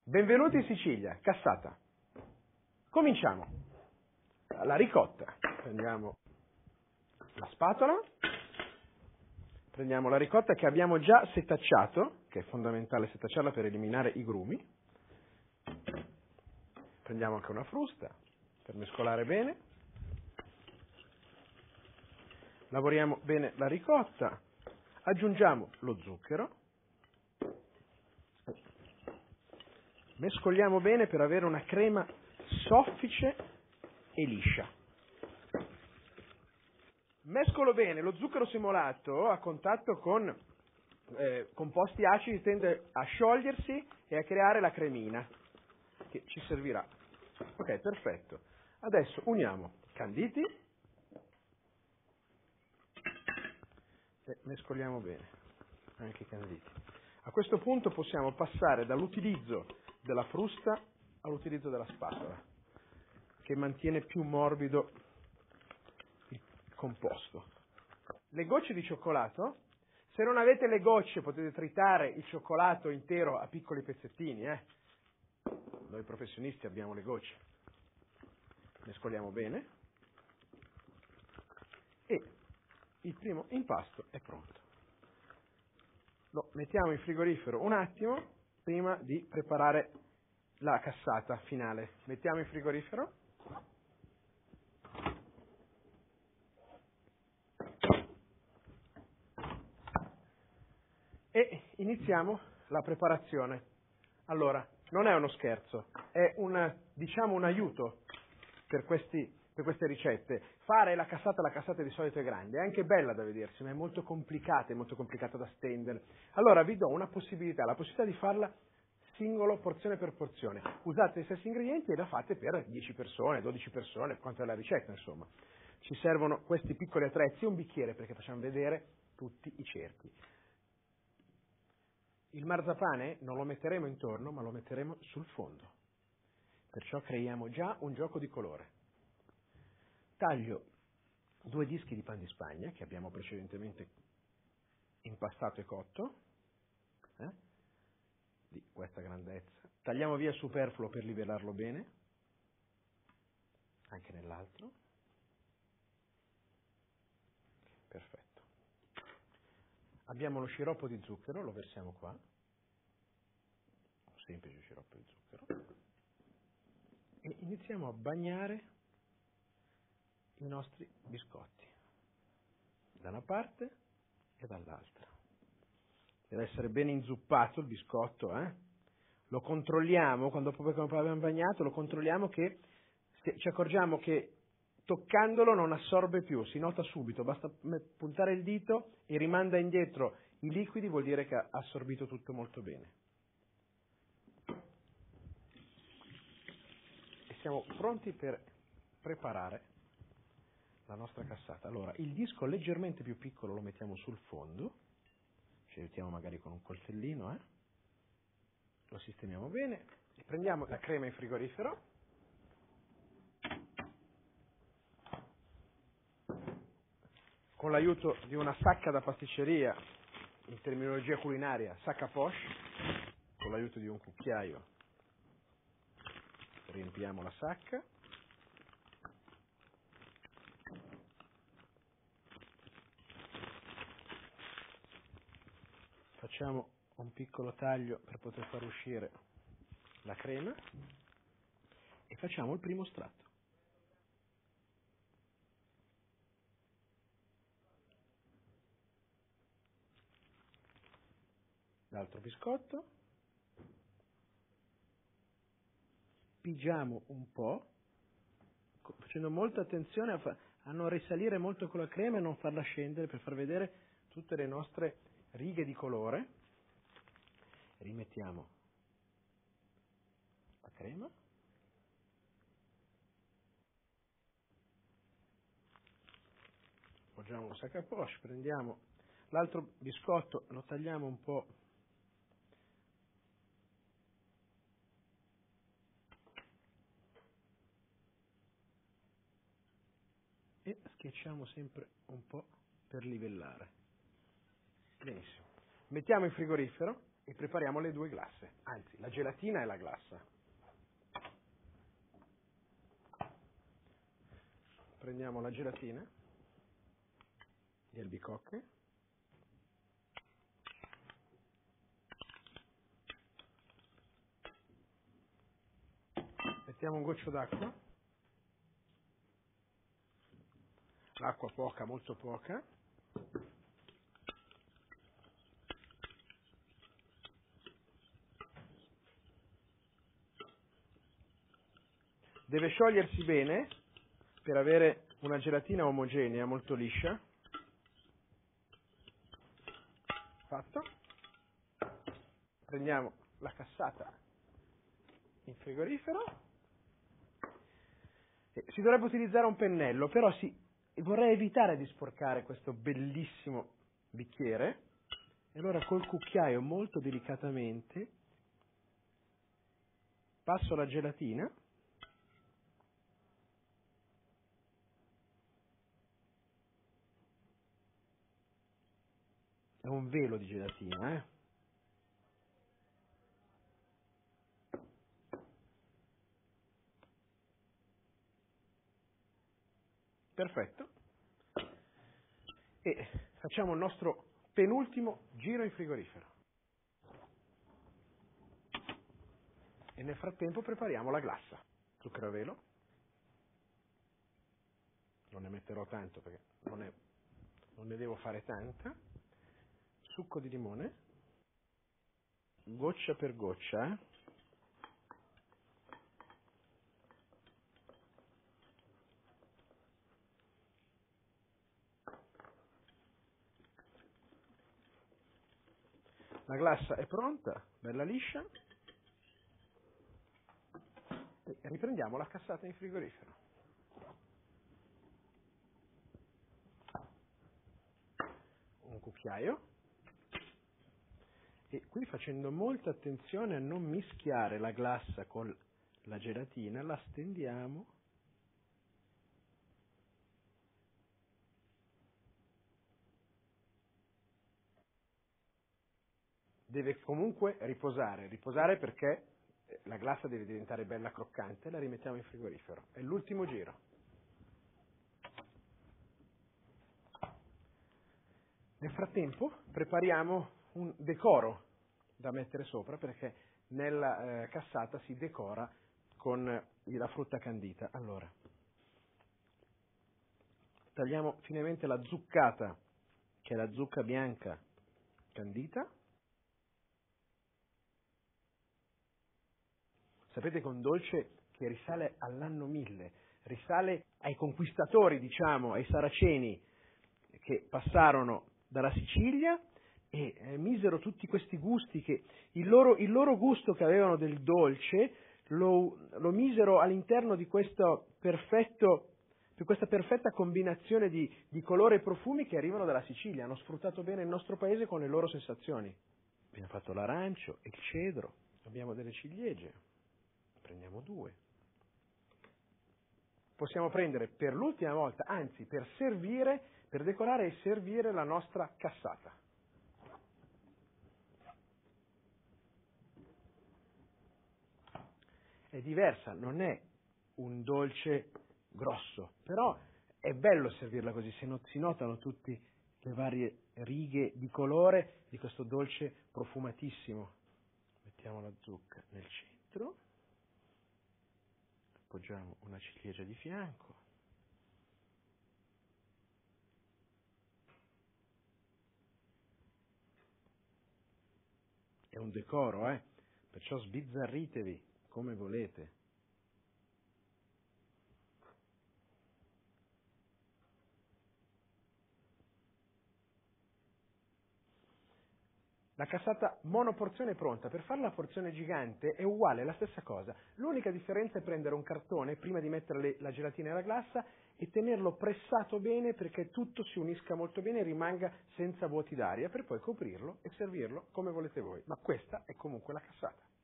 Benvenuti in Sicilia, cassata. Cominciamo. La ricotta. Prendiamo la spatola, prendiamo la ricotta che abbiamo già setacciato, che è fondamentale setacciarla per eliminare i grumi. Prendiamo anche una frusta per mescolare bene. Lavoriamo bene la ricotta, aggiungiamo lo zucchero, mescoliamo bene per avere una crema soffice e liscia. Mescolo bene, lo zucchero semolato a contatto con composti acidi tende a sciogliersi e a creare la cremina che ci servirà. Ok, perfetto. Adesso uniamo canditi e mescoliamo bene anche i canditi. A questo punto possiamo passare dall'utilizzo della frusta all'utilizzo della spatola, che mantiene più morbido il composto. Le gocce di cioccolato, se non avete le gocce potete tritare il cioccolato intero a piccoli pezzettini, Noi professionisti abbiamo le gocce. Mescoliamo bene e il primo impasto è pronto. Lo mettiamo in frigorifero un attimo prima di preparare la cassata finale. Mettiamo in frigorifero. E iniziamo la preparazione. Allora, non è uno scherzo, è un aiuto per queste ricette. Fare la cassata di solito è grande, è anche bella da vedersi, ma è molto complicata da stendere. Allora vi do una possibilità, la possibilità di farla singolo, porzione per porzione. Usate gli stessi ingredienti e la fate per 10 persone, 12 persone, quanto è la ricetta, insomma. Ci servono questi piccoli attrezzi e un bicchiere perché facciamo vedere tutti i cerchi. Il marzapane non lo metteremo intorno, ma lo metteremo sul fondo. Perciò creiamo già un gioco di colore. Taglio 2 dischi di pan di Spagna, che abbiamo precedentemente impastato e cotto, di questa grandezza. Tagliamo via il superfluo per livellarlo bene, anche nell'altro. Perfetto. Abbiamo lo sciroppo di zucchero, lo versiamo qua. Un semplice sciroppo di zucchero. E iniziamo a bagnare i nostri biscotti, da una parte e dall'altra. Deve essere ben inzuppato il biscotto, Lo controlliamo, quando abbiamo bagnato, lo controlliamo che ci accorgiamo che toccandolo non assorbe più, si nota subito, basta puntare il dito e rimanda indietro i liquidi, vuol dire che ha assorbito tutto molto bene. E siamo pronti per preparare la nostra cassata. Allora, il disco leggermente più piccolo lo mettiamo sul fondo, ci aiutiamo magari con un coltellino, lo sistemiamo bene, e prendiamo la crema in frigorifero, con l'aiuto di una sacca da pasticceria, in terminologia culinaria, sac à poche, con l'aiuto di un cucchiaio riempiamo la sacca, facciamo un piccolo taglio per poter far uscire la crema e facciamo il primo strato. L'altro biscotto, pigiamo un po', facendo molta attenzione a non risalire molto con la crema e non farla scendere per far vedere tutte le nostre righe di colore. Rimettiamo la crema. Appoggiamo un sac à poche, prendiamo l'altro biscotto, lo tagliamo un po' e schiacciamo sempre un po' per livellare. Benissimo. Mettiamo in frigorifero e prepariamo le due glasse, anzi la gelatina e la glassa. Prendiamo la gelatina e albicocche, mettiamo un goccio d'acqua, l'acqua poca, molto poca, deve sciogliersi bene per avere una gelatina omogenea, molto liscia. Fatto. Prendiamo la cassata in frigorifero. Si dovrebbe utilizzare un pennello, però vorrei evitare di sporcare questo bellissimo bicchiere, e allora col cucchiaio molto delicatamente passo la gelatina è un velo di gelatina, Perfetto. E facciamo il nostro penultimo giro in frigorifero. E nel frattempo prepariamo la glassa. Zucchero a velo. Non ne metterò tanto perché non ne devo fare tanta. Succo di limone. Goccia per goccia, La glassa è pronta, bella liscia. E riprendiamo la cassata in frigorifero. Un cucchiaio. E qui, facendo molta attenzione a non mischiare la glassa con la gelatina, la stendiamo deve comunque riposare perché la glassa deve diventare bella croccante, la rimettiamo in frigorifero. È l'ultimo giro. Nel frattempo prepariamo un decoro da mettere sopra, perché nella cassata si decora con la frutta candita. Allora, tagliamo finemente la zuccata, che è la zucca bianca candita. Sapete che è un dolce che risale all'anno 1000, risale ai conquistatori, diciamo, ai saraceni che passarono dalla Sicilia e misero tutti questi gusti, che il loro gusto che avevano del dolce lo misero all'interno di questa perfetta combinazione di colore e profumi che arrivano dalla Sicilia. Hanno sfruttato bene il nostro paese con le loro sensazioni. Abbiamo fatto l'arancio, il cedro, abbiamo delle ciliegie. Prendiamo 2. Possiamo prendere per l'ultima volta, anzi per decorare e servire la nostra cassata. È diversa, non è un dolce grosso, però è bello servirla così, si notano tutte le varie righe di colore di questo dolce profumatissimo. Mettiamo la zucca nel centro. Appoggiamo una ciliegia di fianco. È un decoro, perciò sbizzarritevi come volete. La cassata monoporzione è pronta. Per fare la porzione gigante è uguale, è la stessa cosa. L'unica differenza è prendere un cartone prima di mettere la gelatina e la glassa e tenerlo pressato bene perché tutto si unisca molto bene e rimanga senza vuoti d'aria, per poi coprirlo e servirlo come volete voi. Ma questa è comunque la cassata.